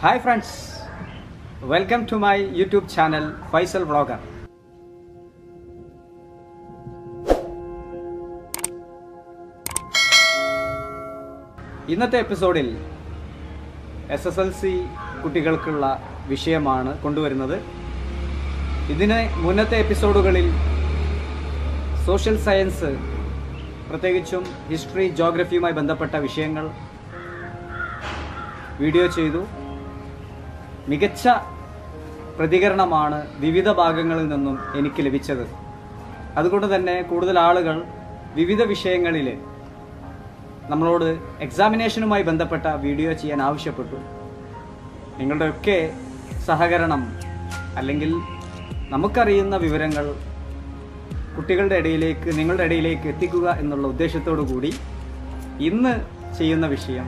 Hi friends, welcome to my YouTube channel Faisal Vlogger. ഇന്നത്തെ എപ്പിസോഡിൽ SSLC കുട്ടികൾക്കുള്ള വിഷയമാണ് കൊണ്ടുവരുന്നത്. ഇതിന് മുന്നത്തെ എപ്പിസോഡുകളിൽ സോഷ്യൽ സയൻസ്, പ്രത്യേകിച്ചും ഹിസ്റ്ററി, ജോഗ്രഫിയുമായി ബന്ധപ്പെട്ട വിഷയങ്ങൾ വീഡിയോ ചെയ്തു. മികച്ച പ്രതികരണമാണ് വിവിധ ഭാഗങ്ങളിൽ നിന്നും എനിക്ക് ലഭിച്ചത്. അതുകൊണ്ട് തന്നെ കൂടുതൽ ആളുകൾ വിവിധ വിഷയങ്ങളിൽ നമ്മളോട് എക്സാമിനേഷനുമായി ബന്ധപ്പെട്ട വീഡിയോ ചെയ്യാൻ ആവശ്യപ്പെട്ടു. നിങ്ങളുടെയൊക്കെ സഹകരണം, അല്ലെങ്കിൽ നമുക്കറിയുന്ന വിവരങ്ങൾ കുട്ടികളുടെ ഇടയിലേക്ക്, നിങ്ങളുടെ ഇടയിലേക്ക് എത്തിക്കുക എന്നുള്ള ഉദ്ദേശത്തോടു കൂടി ഇന്ന് ചെയ്യുന്ന വിഷയം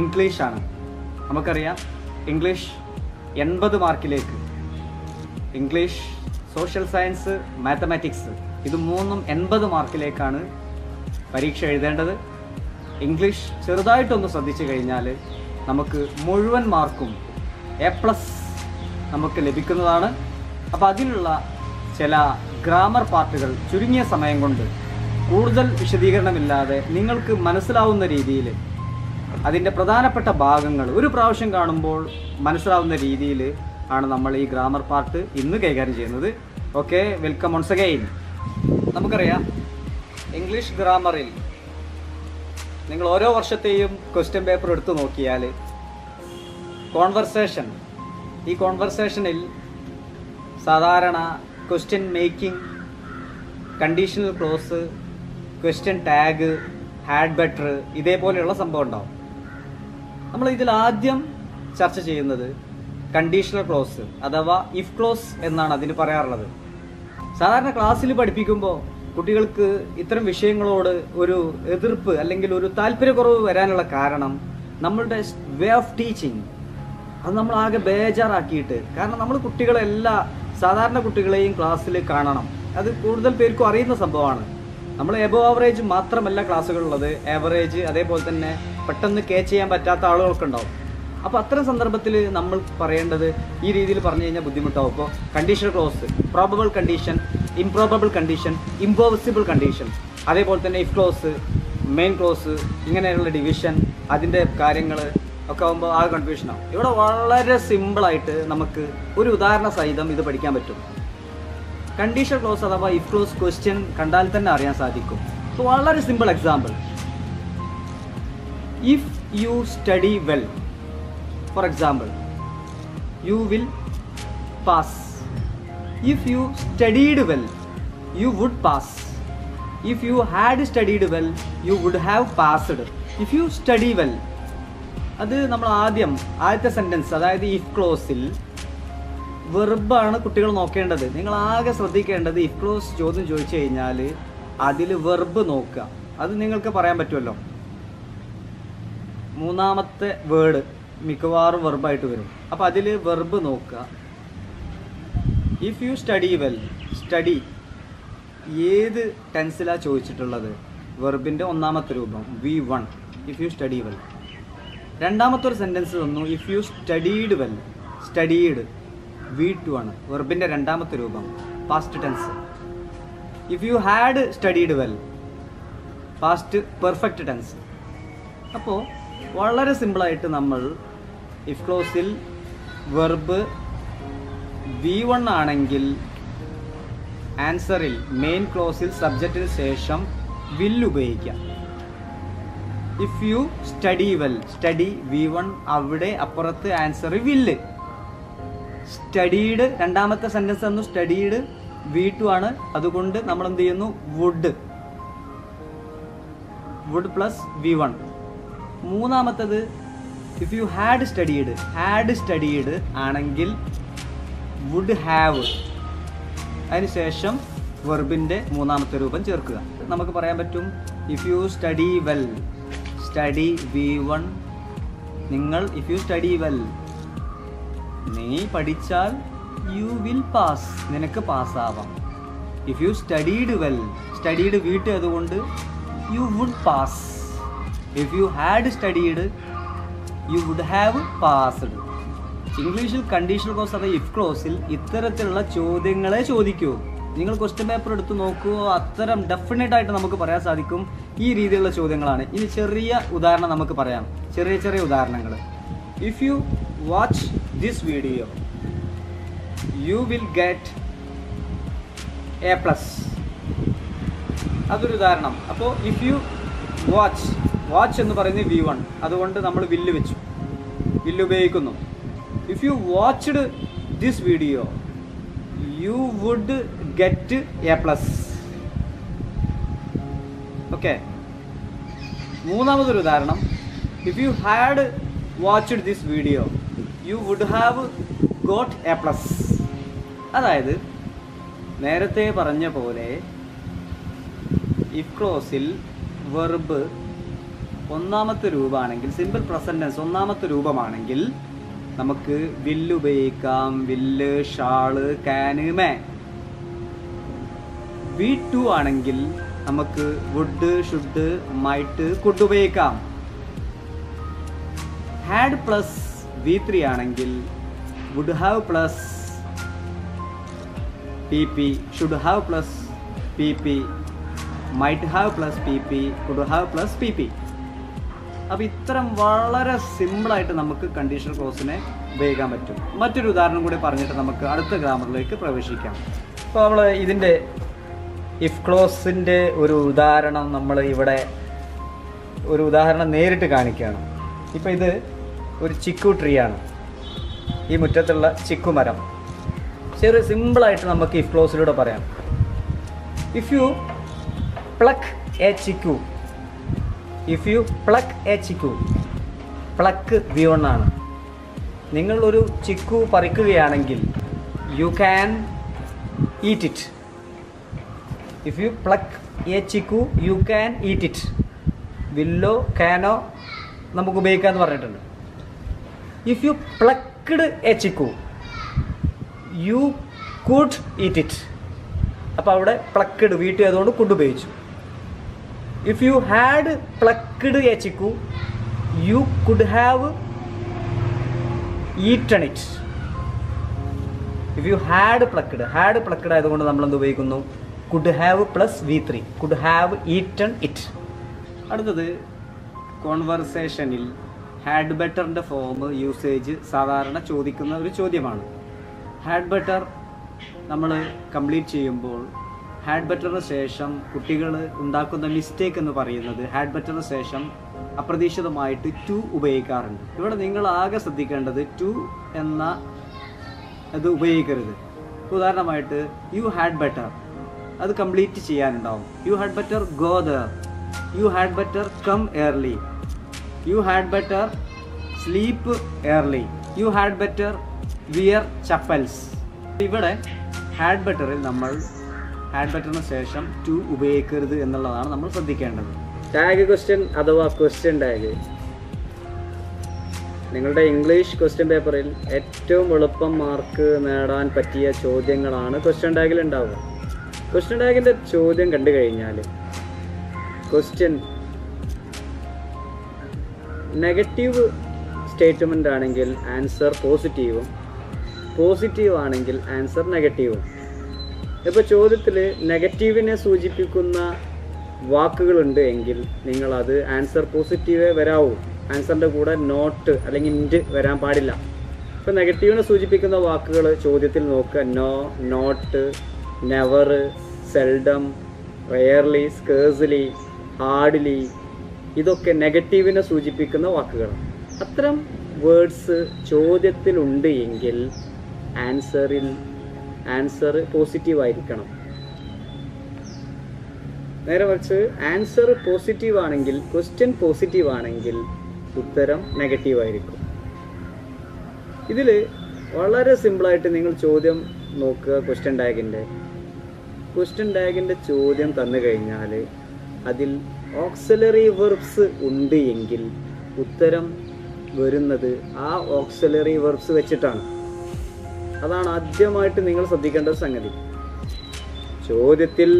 ഇംഗ്ലീഷാണ്. നമുക്കറിയാം, ഇംഗ്ലീഷ് 80 മാർക്കിലേക്ക്, ഇംഗ്ലീഷ്, സോഷ്യൽ സയൻസ്, മാത്തമാറ്റിക്സ്, ഇത് മൂന്നും 80 മാർക്കിലേക്കാണ് പരീക്ഷ എഴുതേണ്ടത്. ഇംഗ്ലീഷ് ചെറുതായിട്ടൊന്ന് ശ്രദ്ധിച്ചു കഴിഞ്ഞാൽ നമുക്ക് മുഴുവൻ മാർക്കും A+ നമുക്ക് ലഭിക്കുന്നതാണ്. അപ്പോൾ അതിലുള്ള ചില ഗ്രാമർ പാർട്ടുകൾ ചുരുങ്ങിയ സമയം കൊണ്ട്, കൂടുതൽ വിശദീകരണമില്ലാതെ നിങ്ങൾക്ക് മനസ്സിലാവുന്ന രീതിയിൽ, അതിൻ്റെ പ്രധാനപ്പെട്ട ഭാഗങ്ങൾ ഒരു പ്രാവശ്യം കാണുമ്പോൾ മനസ്സിലാവുന്ന രീതിയിൽ ആണ് നമ്മൾ ഈ ഗ്രാമർ പാർട്ട് ഇന്ന് കൈകാര്യം ചെയ്യുന്നത്. Okay, welcome once again. നമുക്കറിയാം, ഇംഗ്ലീഷ് ഗ്രാമറിൽ നിങ്ങൾ ഓരോ വർഷത്തെയും ക്വസ്റ്റ്യൻ പേപ്പർ എടുത്തു നോക്കിയാൽ ഈ കോൺവെർസേഷനിൽ സാധാരണ question making, conditional clause, question tag, had better, ഇതേപോലെയുള്ള സംഭവം ഉണ്ടാവും. നമ്മൾ ഇതിൽ ആദ്യം ചർച്ച ചെയ്യുന്നത് കണ്ടീഷണൽ ക്ലോസ് അഥവാ ഇഫ് ക്ലോസ് എന്നാണ് അതിന് പറയാറുള്ളത്. സാധാരണ ക്ലാസ്സിൽ പഠിപ്പിക്കുമ്പോൾ കുട്ടികൾക്ക് ഇത്തരം വിഷയങ്ങളോട് ഒരു എതിർപ്പ് അല്ലെങ്കിൽ ഒരു താല്പര്യക്കുറവ് വരാനുള്ള കാരണം നമ്മളുടെ വേ ഓഫ് ടീച്ചിങ്, അത് നമ്മൾ ആകെ ബേജാറാക്കിയിട്ട്, കാരണം നമ്മൾ സാധാരണ കുട്ടികളെയും ക്ലാസ്സിൽ കാണണം. അത് കൂടുതൽ പേർക്കും അറിയുന്ന സംഭവമാണ്. നമ്മൾ എബോ ആവറേജ് മാത്രമല്ല ക്ലാസ്സുകളുള്ളത്, ആവറേജ്, അതേപോലെ തന്നെ പെട്ടെന്ന് ക്യാച്ച് ചെയ്യാൻ പറ്റാത്ത ആളുകൾക്കുണ്ടാവും. അപ്പോൾ അത്തരം സന്ദർഭത്തിൽ നമ്മൾ പറയേണ്ടത് ഈ രീതിയിൽ പറഞ്ഞു കഴിഞ്ഞാൽ ബുദ്ധിമുട്ടാവും. ഇപ്പോൾ conditional clause, probable condition, improbable condition, impossible condition, അതേപോലെ തന്നെ ഇഫ് ക്ലോസ്, മെയിൻ ക്ലോസ്, ഇങ്ങനെയുള്ള ഡിവിഷൻ, അതിൻ്റെ കാര്യങ്ങൾ ഒക്കെ ആകുമ്പോൾ ആ കൺഫ്യൂഷനാവും. ഇവിടെ വളരെ സിമ്പിളായിട്ട് നമുക്ക് ഒരു ഉദാഹരണ സഹിതം ഇത് പഠിക്കാൻ പറ്റും. കണ്ടീഷണൽ ക്ലോസ് അഥവാ ഇഫ് ക്ലോസ് ക്വസ്റ്റ്യൻ കണ്ടാൽ തന്നെ അറിയാൻ സാധിക്കും. സോ വളരെ simple example, if you study well, for example, you will pass. If you studied well, you would pass. If you had studied well, you would have passed. If you study well, അത് നമ്മൾ ആദ്യത്തെ sentence, അതായത് if ക്ലോസിൽ വെർബാണ് കുട്ടികൾ നോക്കേണ്ടത്. നിങ്ങൾ ആകെ ശ്രദ്ധിക്കേണ്ടത്, if close ചോദ്യം ചോദിച്ചു കഴിഞ്ഞാൽ അതിൽ വെർബ് നോക്കുക. അത് നിങ്ങൾക്ക് പറയാൻ പറ്റുമല്ലോ. മൂന്നാമത്തെ വേർഡ് മിക്കവാറും വെർബായിട്ട് വരും. അപ്പോൾ അതിൽ വെർബ് നോക്കുക. If you study well, study ഏത് ടെൻസിലാണ് ചോദിച്ചിട്ടുള്ളത്? വെർബിൻ്റെ ഒന്നാമത്തെ രൂപം V1, if you study well. രണ്ടാമത്തെ ഒരു സെൻറ്റൻസ് തന്നു, if you studied well, studied V2 ആണ്, വെർബിൻ്റെ രണ്ടാമത്തെ രൂപം, past tense. If you had studied well, past perfect tense. അപ്പോൾ വളരെ സിമ്പിളായിട്ട് നമ്മൾ ഇഫ് ക്ലോസിൽ വെർബ് V1 ആണെങ്കിൽ ആൻസറിൽ മെയിൻ ക്ലോസിൽ സബ്ജക്റ്റിന് ശേഷം വിൽ ഉപയോഗിക്കാം. If you study well, study V1, അവിടെ അപ്പുറത്ത് ആൻസർ വില്ല്. സ്റ്റഡീഡ് രണ്ടാമത്തെ സെൻറ്റൻസ് തന്നു, സ്റ്റഡീഡ് V2 ആണ്, അതുകൊണ്ട് നമ്മൾ എന്ത് ചെയ്യുന്നു? Would plus V1. മൂന്നാമത്തത് ഇഫ് യു ഹാഡ് സ്റ്റഡീഡ് ആണെങ്കിൽ വുഡ് ഹാവ്, അതിനുശേഷം വെർബിൻ്റെ മൂന്നാമത്തെ രൂപം ചേർക്കുക. നമുക്ക് പറയാൻ പറ്റും, if you study well, study V1, നിങ്ങൾ ഇഫ് യു സ്റ്റഡി വെൽ, നീ പഠിച്ചാൽ യു വിൽ പാസ്, നിനക്ക് പാസ്സാവാം. If you studied well, studied V2 അതുകൊണ്ട് you would pass. If you had studied, you would have passed. ഇംഗ്ലീഷിൽ കണ്ടീഷണൽ ക്ലോസ് അഥവാ if ക്ലോസിൽ ഇത്തരത്തിലുള്ള ചോദ്യങ്ങളെ ചോദിക്കൂ. നിങ്ങൾ ക്വസ്റ്റ്യൻ പേപ്പർ എടുത്ത് നോക്കുമോ, അത്തരം ഡെഫിനറ്റ് ആയിട്ട് നമുക്ക് പറയാൻ സാധിക്കും ഈ രീതിയിലുള്ള ചോദ്യങ്ങളാണ്. ഇനി ചെറിയ ഉദാഹരണം നമുക്ക് പറയാം, ചെറിയ ചെറിയ ഉദാഹരണങ്ങൾ. If you watch this video you will get A+. അതൊരു ഉദാഹരണം. അപ്പോൾ ഇഫ് യു വാച്ച് എന്ന് പറയുന്നത് V1, അതുകൊണ്ട് നമ്മൾ വില്ല് വെച്ചു, വില്ല് ഉപയോഗിക്കുന്നു. If you watched this video you would get A+. Okay. മൂന്നാമതൊരു ഉദാഹരണം, if you had watched this video you would have got A+. അതായത് നേരത്തെ പറഞ്ഞ പോലെ ഇഫ് ക്ലോസിൽ വെർബ് ഒന്നാമത്തെ രൂപമാണെങ്കിൽ, സിമ്പിൾ പ്രസന്റ് ടെൻസ് ഒന്നാമത്തെ രൂപമാണെങ്കിൽ നമുക്ക് വില്ല് ഉപയോഗിക്കാം, വില്ല്, ഷാള്, കാന്, മേ. V2 ആണെങ്കിൽ നമുക്ക് വുഡ്, ഷുഡ്, മൈറ്റ്, കുഡ് ഉപയോഗിക്കാം. ഹാഡ് പ്ലസ് V3 ആണെങ്കിൽ would have plus PP, should have plus PP, might have plus PP, could have plus PP. അപ്പോൾ ഇത്തരം വളരെ സിമ്പിളായിട്ട് നമുക്ക് കണ്ടീഷണൽ ക്ലോസിനെ ഉപയോഗിക്കാൻ പറ്റും. മറ്റൊരു ഉദാഹരണം കൂടി പറഞ്ഞിട്ട് നമുക്ക് അടുത്ത ഗ്രാമറിലേക്ക് പ്രവേശിക്കാം. അപ്പോൾ നമ്മൾ ഇതിൻ്റെ ഇഫ് ക്ലോസിൻ്റെ ഒരു ഉദാഹരണം നമ്മൾ ഇവിടെ ഒരു ഉദാഹരണം നേരിട്ട് കാണിക്കുകയാണ്. ഇപ്പോൾ ഇത് ഒരു ചിക്കു ട്രീ ആണ്, ഈ മുറ്റത്തുള്ള ചിക്കു മരം. ചെറിയ സിമ്പിളായിട്ട് നമുക്ക് ഇഫ് ക്ലോസിലൂടെ പറയാം. If you pluck a chikoo, if you pluck a chikoo, pluck V1 ആണ്. നിങ്ങൾ ഒരു ചിക്കു പറിക്കുകയാണെങ്കിൽ you can eat it. If you pluck a chikoo you can eat it. വില്ലോ ക്യാനോ നമുക്ക് ഉപയോഗിക്കാമെന്ന് പറഞ്ഞിട്ടുണ്ട്. If you plucked a chikoo you could eat it. അപ്പോൾ അവിടെ പ്ലക്ക്ഡ് വീട്ടിൽ ആയതുകൊണ്ട് കുഡ് ഉപയോഗിച്ചു. If you had plucked a chikoo you could have eaten it. If you had പ്ലക്ക്ഡ് ആയതുകൊണ്ട് നമ്മൾ എന്ത് ഉപയോഗിക്കുന്നു? Could have plus V3, could have eaten it. അടുത്തത് കോൺവെർസേഷനിൽ ഹാഡ് ബെറ്ററിൻ്റെ ഫോം യൂസേജ് സാധാരണ ചോദിക്കുന്ന ഒരു ചോദ്യമാണ്. ഹാഡ് ബെറ്റർ നമ്മൾ കംപ്ലീറ്റ് ചെയ്യുമ്പോൾ ഹാഡ് ബെറ്ററിന് ശേഷം കുട്ടികൾ ഉണ്ടാക്കുന്ന മിസ്റ്റേക്ക് എന്ന് പറയുന്നത് ഹാഡ് ബെറ്ററിന് ശേഷം അപ്രതീക്ഷിതമായിട്ട് ടു ഉപയോഗിക്കാറുണ്ട്. ഇവിടെ നിങ്ങൾ ആകെ ശ്രദ്ധിക്കേണ്ടത് ടു എന്ന അത് ഉപയോഗിക്കരുത്. ഉദാഹരണമായിട്ട് യു ഹാഡ് ബെറ്റർ അത് കംപ്ലീറ്റ് ചെയ്യാനുണ്ടാവും. You had better go there, you had better come early, you had better sleep early, you had better wear chappals. ഇവിടെ ഹാഡ് ബെറ്ററിൽ നമ്മൾ ഹാഡ് ബെറ്ററിന് ശേഷം ടു ഉപയോഗിക്കരുത് എന്നുള്ളതാണ് നമ്മൾ ശ്രദ്ധിക്കേണ്ടത്. ടാഗ് ക്വസ്റ്റ്യൻ അഥവാ ക്വസ്റ്റ്യൻ ടാഗ് നിങ്ങളുടെ ഇംഗ്ലീഷ് ക്വസ്റ്റ്യൻ പേപ്പറിൽ ഏറ്റവും എളുപ്പം മാർക്ക് നേടാൻ പറ്റിയ ചോദ്യങ്ങളാണ് ക്വസ്റ്റ്യൻ ടാഗിൽ ഉണ്ടാവുക. ക്വസ്റ്റ്യൻ ടാഗിൻ്റെ ചോദ്യം കണ്ടു കഴിഞ്ഞാൽ ക്വസ്റ്റ്യൻ നെഗറ്റീവ് സ്റ്റേറ്റ്മെൻ്റ് ആണെങ്കിൽ ആൻസർ പോസിറ്റീവും, പോസിറ്റീവ് ആണെങ്കിൽ ആൻസർ നെഗറ്റീവും. ഇപ്പോൾ ചോദ്യത്തിൽ നെഗറ്റീവിനെ സൂചിപ്പിക്കുന്ന വാക്കുകളുണ്ട് എങ്കിൽ നിങ്ങളത് ആൻസർ പോസിറ്റീവേ വരാവൂ. ആൻസറിൻ്റെ കൂടെ നോട്ട് അല്ലെങ്കിൽ ഇൻറ്റ് വരാൻ പാടില്ല. ഇപ്പോൾ നെഗറ്റീവിനെ സൂചിപ്പിക്കുന്ന വാക്കുകൾ ചോദ്യത്തിൽ നോക്കുക. No, not, never, seldom, rarely, scarcely, hardly, ഇതൊക്കെ നെഗറ്റീവിനെ സൂചിപ്പിക്കുന്ന വാക്കുകളാണ്. അത്തരം വേർഡ്സ് ചോദ്യത്തിലുണ്ട് എങ്കിൽ ആൻസർ പോസിറ്റീവ് ആയിരിക്കണം. നേരെ മറിച്ച് ആൻസർ പോസിറ്റീവ് ആണെങ്കിൽ, ക്വസ്റ്റ്യൻ പോസിറ്റീവ് ആണെങ്കിൽ ഉത്തരം നെഗറ്റീവ് ആയിരിക്കും. ഇതിൽ വളരെ സിമ്പിളായിട്ട് നിങ്ങൾ ചോദ്യം നോക്കുക. ക്വസ്റ്റ്യൻ ടാഗിൻ്റെ ചോദ്യം തന്നു കഴിഞ്ഞാൽ അതിൽ ഓക്സിലറി വെർബ്സ് ഉണ്ട് എങ്കിൽ ഉത്തരം വരുന്നത് ആ ഓക്സിലറി വെർബ്സ് വെച്ചിട്ടാണ്. അതാണ് ആദ്യമായിട്ട് നിങ്ങൾ ശ്രദ്ധിക്കേണ്ട സംഗതി. ചോദ്യത്തിൽ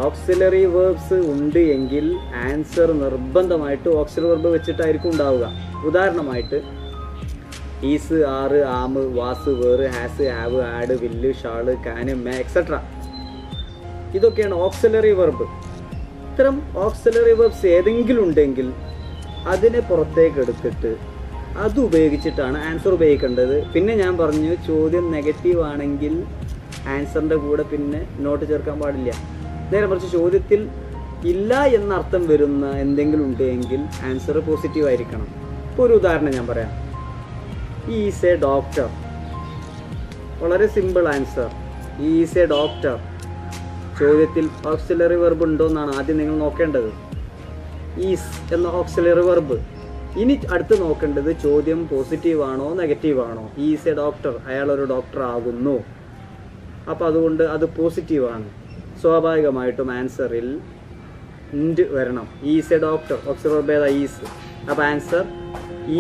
ഓക്സിലറി വെർബ്സ് ഉണ്ട് എങ്കിൽ ആൻസർ നിർബന്ധമായിട്ട് ഓക്സിലറി വെർബ് വെച്ചിട്ടായിരിക്കും ഉണ്ടാവുക. ഉദാഹരണമായിട്ട് is, are, am, was, were, has, have, had, will, shall, can, may etcetera. ഇതൊക്കെയാണ് ഓക്സിലറി വെർബ്. ഇത്തരം ഓക്സിലറി വെർബ്സ് ഏതെങ്കിലും ഉണ്ടെങ്കിൽ അതിനെ പുറത്തേക്ക് എടുത്തിട്ട് അത് ഉപയോഗിച്ചിട്ടാണ് ആൻസർ ഉപയോഗിക്കേണ്ടത്. പിന്നെ ഞാൻ പറഞ്ഞു, ചോദ്യം നെഗറ്റീവ് ആണെങ്കിൽ ആൻസറിൻ്റെ കൂടെ പിന്നെ നോട്ട് ചേർക്കാൻ പാടില്ല. നേരെ മറിച്ച് ചോദ്യത്തിൽ ഇല്ല എന്നർത്ഥം വരുന്ന എന്തെങ്കിലും ഉണ്ടെങ്കിൽ ആൻസർ പോസിറ്റീവ് ആയിരിക്കണം. ഇപ്പോൾ ഒരു ഉദാഹരണം ഞാൻ പറയാം. Is a doctor. വളരെ simple answer. Is a doctor. ചോദ്യത്തിൽ ഓക്സിലറി വെർബ് ഉണ്ടോ എന്നാണ് ആദ്യം നിങ്ങൾ നോക്കേണ്ടത്. ഈസ് എന്ന ഓക്സിലറി വെർബ്. ഇനി അടുത്ത് നോക്കേണ്ടത് ചോദ്യം പോസിറ്റീവ് ആണോ നെഗറ്റീവ് ആണോ. ഈസ് എ ഡോക്ടർ, അയാളൊരു ഡോക്ടർ ആകുന്നു. അപ്പോൾ അതുകൊണ്ട് അത് പോസിറ്റീവാണ്. സ്വാഭാവികമായിട്ടും ആൻസറിൽ ഇൻഡ് വരണം. Is a doctor, auxiliary verb ഏതാ? ഈസ്. അപ്പോൾ ആൻസർ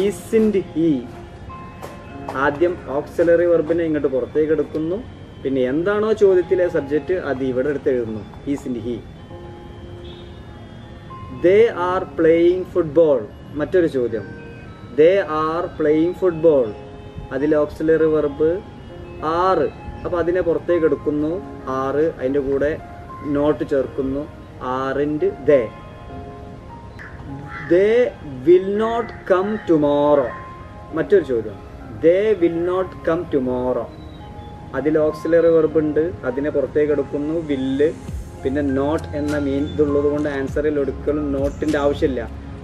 ഈസിൻഡ് ഹി. ആദ്യം ഓക്സിലറി വെർബിനെ ഇങ്ങോട്ട് പുറത്തേക്ക് എടുക്കുന്നു. പിന്നെ എന്താണോ ചോദ്യത്തിലെ സബ്ജക്റ്റ് അത് ഇവിടെ എടുത്ത് എഴുതുന്നു. ഈസിൻഡ് he. They are playing football. മറ്റൊരു ചോദ്യം. They are playing football. അതിലെ ഓക്സിലറി വെർബ് ആറ്. അപ്പോൾ അതിനെ പുറത്തേക്ക് എടുക്കുന്നു. ആറ്, അതിൻ്റെ കൂടെ നോട്ട് ചേർക്കുന്നു. ആറിൻ്റെ they. They will not come tomorrow. മറ്റൊരു ചോദ്യം. They will not come tomorrow. അതിൽ ഓക്സിലറി വെർബ് ഉണ്ട്. അതിനെ പുറത്തേക്ക് എടുക്കുന്നു. വില്ല്, പിന്നെ നോട്ട് എന്ന ഇതുള്ളത് കൊണ്ട് ആൻസറിൽ ഒരിക്കലും നോട്ടിൻ്റെ ആവശ്യമില്ല.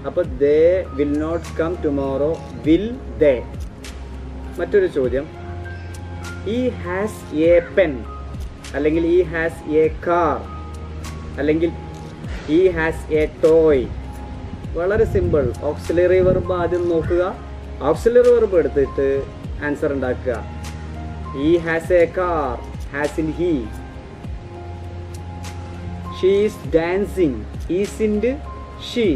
അപ്പോൾ they will not come tomorrow. Will they. മറ്റൊരു ചോദ്യം. ഈ ഹാസ് എ പെൻ, അല്ലെങ്കിൽ ഈ ഹാസ് എ കാർ, അല്ലെങ്കിൽ ഈ ഹാസ് എ ടോയ്. വളരെ സിമ്പിൾ. ഓക്സിലറി വെർബ് ആദ്യം നോക്കുക. ഓക്സിലറി വെർബ് എടുത്തിട്ട് ആൻസർ ഉണ്ടാക്കുക. He has a car, hasn't he. She is dancing, isn't she.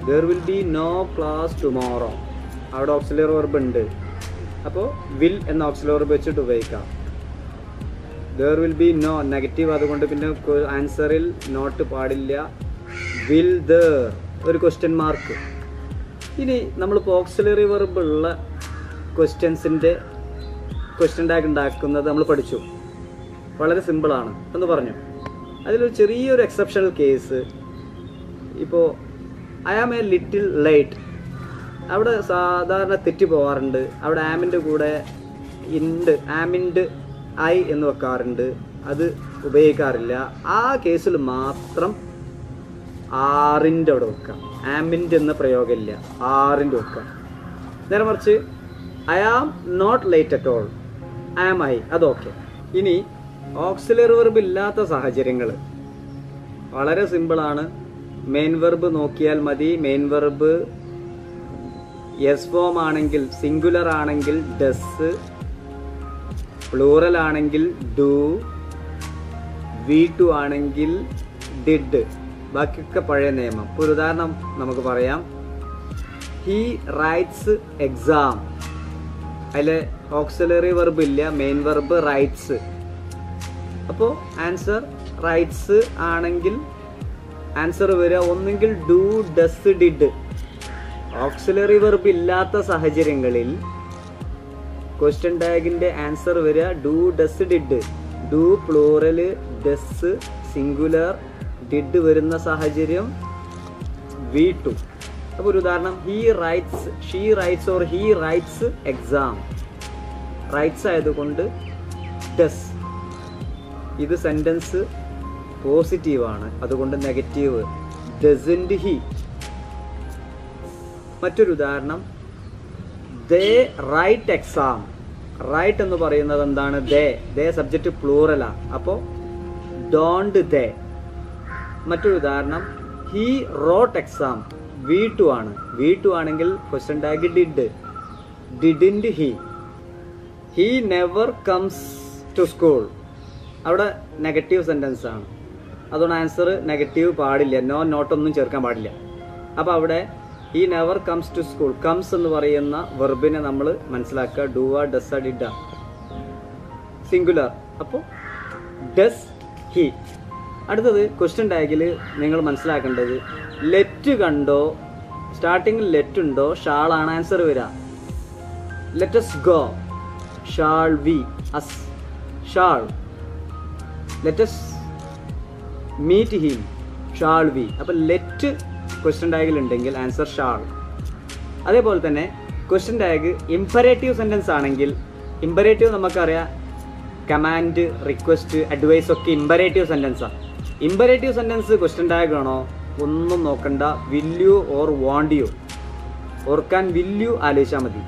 There will be no class tomorrow. അവിടെ auxiliary verb ഉണ്ട്. അപ്പോൾ will എന്ന auxiliary verb വെച്ചിട്ട് ഉപയോഗിക്കാം. There will be no negative, അതുകൊണ്ട് പിന്നെ ആൻസറിൽ നോട്ട് പാടില്ല. വിൽ ദർ, ഒരു ക്വസ്റ്റ്യൻ മാർക്ക്. ഇനി നമ്മളിപ്പോൾ ഓക്സിലറി വെർബ് ഉള്ള ക്വസ്റ്റ്യൻസിൻ്റെ ക്വസ്റ്റ്യൻ ടാഗ് ഉണ്ടാക്കുന്നത് നമ്മൾ പഠിച്ചു. വളരെ സിമ്പിളാണ് എന്ന് പറഞ്ഞു. അതിലൊരു ചെറിയൊരു എക്സെപ്ഷണൽ കേസ്. ഇപ്പോൾ I am a little late. അവിടെ സാധാരണ തെറ്റി പോകാറുണ്ട്. അവിടെ ആമിൻ്റെ കൂടെ ഇൻഡ്, ആമിൻഡ് ഐ എന്ന് വെക്കാറുണ്ട്. അത് ഉപയോഗിക്കാറില്ല. ആ കേസിൽ മാത്രം ആറിൻ്റെ അവിടെ വെക്കാം. ആമിൻ്റെ എന്ന പ്രയോഗമില്ല, ആറിൻ്റെ വെക്കാം. നേരെ മറിച്ച് I am not late at all, am I, അതൊക്കെ. ഇനി ഓക്സിലറി വെർബ് ഇല്ലാത്ത സാഹചര്യങ്ങൾ വളരെ സിമ്പിളാണ്. മെയിൻ വെർബ് നോക്കിയാൽ മതി. മെയിൻ വെർബ് യെസ് ഫോം ആണെങ്കിൽ, സിംഗുലർ ആണെങ്കിൽ ഡസ്, പ്ലൂറൽ ആണെങ്കിൽ ഡു, V2 ആണെങ്കിൽ ഡിഡ്. ബാക്കിയൊക്കെ പഴയ നിയമം. ഇപ്പോൾ ഒരു ഉദാഹരണം നമുക്ക് പറയാം. He writes exam. അതിൽ ഓക്സിലറി വെർബ് ഇല്ല, മെയിൻ വെർബ് റൈറ്റ്സ്. അപ്പോൾ ആൻസർ റൈറ്റ്സ് ആണെങ്കിൽ ആൻസർ വരിക ഒന്നെങ്കിൽ do, does, did. Auxiliary verb ഇല്ലാത്ത സാഹചര്യങ്ങളിൽ ക്വസ്റ്റ്യൻ ടാഗിൻ്റെ ആൻസർ വരിക do, does, did. Do plural, does singular, did വരുന്ന സാഹചര്യം V2. അപ്പോൾ ഒരു ഉദാഹരണം. He writes, she writes or he writes exam. Writes ആയതുകൊണ്ട് ഡസ്. ഇത് സെൻറ്റൻസ് പോസിറ്റീവാണ്, അതുകൊണ്ട് നെഗറ്റീവ്. Doesn't he. മറ്റൊരു ഉദാഹരണം. ദേ റൈറ്റ് എക്സാം. റൈറ്റ് എന്ന് പറയുന്നത് എന്താണ്? ദേ സബ്ജക്റ്റ് പ്ലൂറലാണ്. അപ്പോൾ ഡോണ്ട് ദേ. മറ്റൊരു ഉദാഹരണം. He wrote exam. V2 ആണ്. V2 ആണെങ്കിൽ question tag did. Didn't he. He never comes to school. അവിടെ നെഗറ്റീവ് സെൻറ്റൻസ് ആണ്, അതുകൊണ്ട് ആൻസർ നെഗറ്റീവ് പാടില്ല. നോ, നോട്ടൊന്നും ചേർക്കാൻ പാടില്ല. അപ്പോൾ അവിടെ he never comes to school. Comes എന്ന് പറയുന്ന വെർബിനെ നമ്മൾ മനസ്സിലാക്കുക. ഡുവ, ഡസ, ഡിഡ, സിംഗുലർ. അപ്പോൾ ഡസ് ഹി. അടുത്തത് ക്വസ്റ്റ്യൻ ടാഗിൽ നിങ്ങൾ മനസ്സിലാക്കേണ്ടത് ലെറ്റ് കണ്ടോ, സ്റ്റാർട്ടിങ്ങിൽ ലെറ്റ് ഉണ്ടോ ഷാളാണ് ആൻസർ വരിക. let us go, shall we, us, shall, let us meet him, shall we. അപ്പോൾ ലെറ്റ് ക്വസ്റ്റ്യൻ ടാഗിൽ ഉണ്ടെങ്കിൽ ആൻസർ ഷാൾ. അതേപോലെ തന്നെ ക്വസ്റ്റ്യൻ ടാഗ് ഇമ്പറേറ്റീവ് സെൻറ്റൻസ് ആണെങ്കിൽ, ഇമ്പറേറ്റീവ് നമുക്കറിയാം കമാൻഡ്, റിക്വസ്റ്റ്, അഡ്വൈസ് ഒക്കെ ഇമ്പറേറ്റീവ് സെൻറ്റൻസാണ്. ഇമ്പറേറ്റീവ് സെൻറ്റൻസ് ക്വസ്റ്റ്യൻ ടാഗ് ആണോ ഒന്നും നോക്കണ്ട, will you or won't you, ഓർക്കാൻ വിൽ യു ആലോചിച്ചാൽ മതി.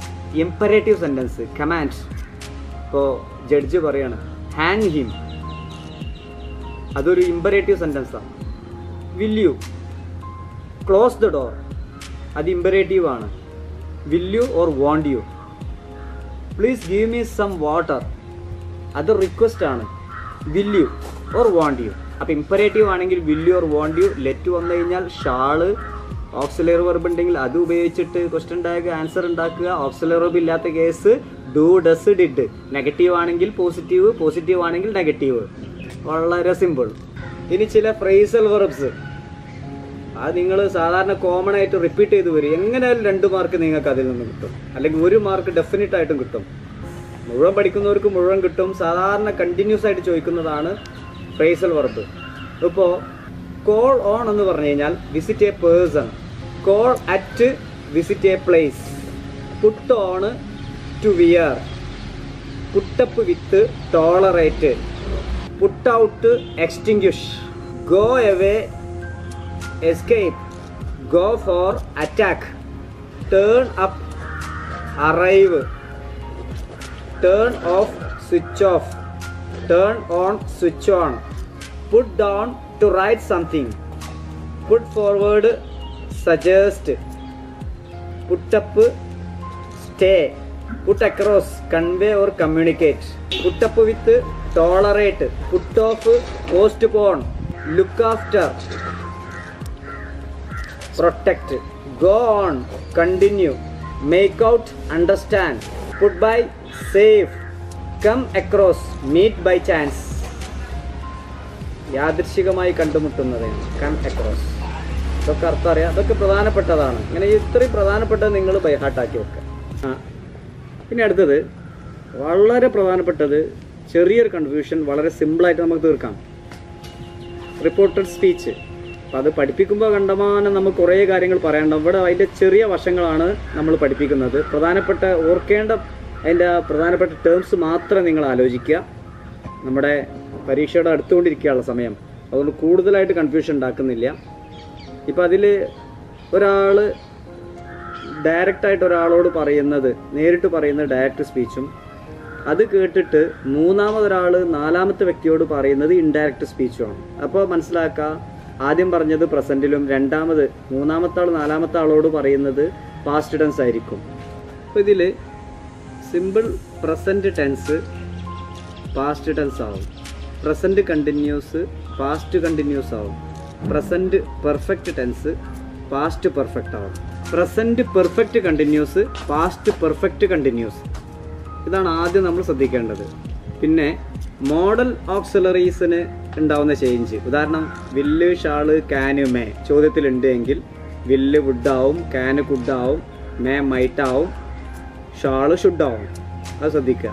ഇമ്പറേറ്റീവ് സെൻറ്റൻസ് കമാൻഡ്, ഇപ്പോൾ ജഡ്ജ് പറയാണ് ഹാങ് ഹിം, അതൊരു ഇമ്പറേറ്റീവ് സെൻറ്റൻസാണ്. Will you, close the door, അത് ഇമ്പറേറ്റീവ് ആണ്. Will you or won't you. Please give me some water, അത് റിക്വസ്റ്റ് ആണ്. Will you or won't U. അപ്പോൾ ഇമ്പറേറ്റീവ് ആണെങ്കിൽ will you or won't U. Let വന്നു കഴിഞ്ഞാൽ ഷാള്, ഓക്സിലറി വെർബ് ഉണ്ടെങ്കിൽ അത് ഉപയോഗിച്ചിട്ട് ക്വസ്റ്റ്യൻ ടാഗ് ആൻസർ ഉണ്ടാക്കുക. ഓക്സിലറി വെർബ് ഇല്ലാത്ത case do, does, did. Negative ആണെങ്കിൽ പോസിറ്റീവ്, പോസിറ്റീവ് ആണെങ്കിൽ നെഗറ്റീവ്. വളരെ സിമ്പിൾ. ഇനി ചില ഫ്രേസൽ വെർബ്സ്, അത് നിങ്ങൾ സാധാരണ കോമൺ ആയിട്ട് റിപ്പീറ്റ് ചെയ്ത് വരും. എങ്ങനെയായാലും 2 മാർക്ക് നിങ്ങൾക്ക് അതിൽ നിന്ന് കിട്ടും, അല്ലെങ്കിൽ 1 മാർക്ക് ഡെഫിനറ്റ് ആയിട്ടും കിട്ടും. മുഴുവൻ പഠിക്കുന്നവർക്ക് മുഴുവൻ കിട്ടും. സാധാരണ കണ്ടിന്യൂസ് ആയിട്ട് ചോദിക്കുന്നതാണ് ഫ്രേസൽ വെർബ്. ഇപ്പോൾ കോൾ ഓൺ എന്ന് പറഞ്ഞു കഴിഞ്ഞാൽ visit a person, call at visit a place, put on to wear, put up with tolerate, put out extinguish, go away escape, go for attack, turn up arrive, turn off switch off, turn on switch on, put down to write something, put forward suggest, put up stay, put across convey or communicate, put up with tolerate, put off postpone, look after, protect, go on, continue, make out, understand, put by, save, come across, meet by chance. യാദൃശ്ചികമായി കണ്ടുമുട്ടുന്നതാണ് come across. ഇതൊക്കെ അർത്ഥം അറിയാം, അതൊക്കെ പ്രധാനപ്പെട്ടതാണ്. ഇങ്ങനെ ഇത്രയും പ്രധാനപ്പെട്ടത് നിങ്ങൾ ബൈ ഹാർട്ടാക്കി വെക്കുക. പിന്നെ അടുത്തത് വളരെ പ്രധാനപ്പെട്ടത്, ചെറിയൊരു കൺഫ്യൂഷൻ വളരെ സിമ്പിളായിട്ട് നമുക്ക് തീർക്കാം. Reported speech. അപ്പോൾ അത് പഠിപ്പിക്കുമ്പോൾ കണ്ടമാനം നമുക്ക് കുറേ കാര്യങ്ങൾ പറയാനുണ്ടാവും. ഇവിടെ അതിൻ്റെ ചെറിയ വശങ്ങളാണ് നമ്മൾ പഠിപ്പിക്കുന്നത്. പ്രധാനപ്പെട്ട ഓർക്കേണ്ട അതിൻ്റെ പ്രധാനപ്പെട്ട ടേംസ് മാത്രം നിങ്ങൾ ആലോചിക്കുക. നമ്മുടെ പരീക്ഷയുടെ അടുത്തുകൊണ്ടിരിക്കുകയുള്ള സമയം, അതുകൊണ്ട് കൂടുതലായിട്ട് കൺഫ്യൂഷൻ ഉണ്ടാക്കുന്നില്ല. ഇപ്പോൾ അതിൽ ഒരാൾ ഡയറക്റ്റായിട്ട് ഒരാളോട് പറയുന്നത്, നേരിട്ട് പറയുന്നത് ഡയറക്റ്റ് സ്പീച്ചും, അത് കേട്ടിട്ട് മൂന്നാമതൊരാൾ 4ാമത്തെ വ്യക്തിയോട് പറയുന്നത് ഇൻഡയറക്റ്റ് സ്പീച്ചുമാണ്. അപ്പോൾ മനസ്സിലാക്കുക, ആദ്യം പറഞ്ഞത് പ്രസൻറ്റിലും, 3ാമത്തെ ആൾ 4ാമത്തെ ആളോട് പറയുന്നത് പാസ്റ്റ് ടെൻസ് ആയിരിക്കും. അപ്പോൾ ഇതിൽ simple present tense past tense ആവും, പ്രസൻറ്റ് കണ്ടിന്യൂസ് പാസ്റ്റ് കണ്ടിന്യൂസ് ആവും, present perfect tense past perfect ആവും, present perfect continuous past perfect continuous. ഇതാണ് ആദ്യം നമ്മൾ ശ്രദ്ധിക്കേണ്ടത്. പിന്നെ മോഡൽ ഓക്സിലറീസിന് ഉണ്ടാവുന്ന ചേഞ്ച്, ഉദാഹരണം വില്ല്, ഷാള്, ക്യാന്, മേ ചോദ്യത്തിലുണ്ട് എങ്കിൽ വില്ല് വുഡാവും, ക്യാന് കുഡാവും, മേ മൈറ്റാവും, ഷാള് ഷുഡാവും. അത് ശ്രദ്ധിക്കുക.